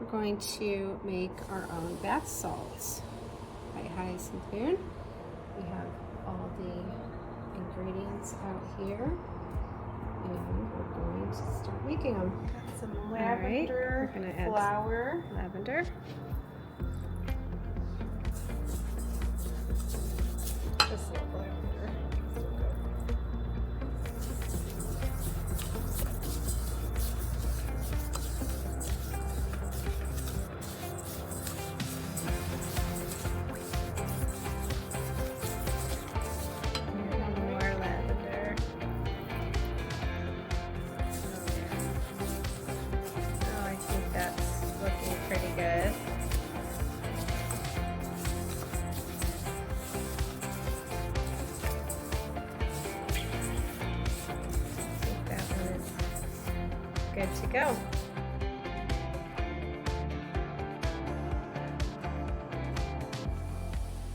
we're going to make our own bath salts by Hyacinth Moon. We have all the ingredients out here, and we're going to start making them. Got some lavender we're gonna add flower. Lavender. Just a little lavender. More lavender. Oh, I think that's looking pretty good. I think that one is good to go.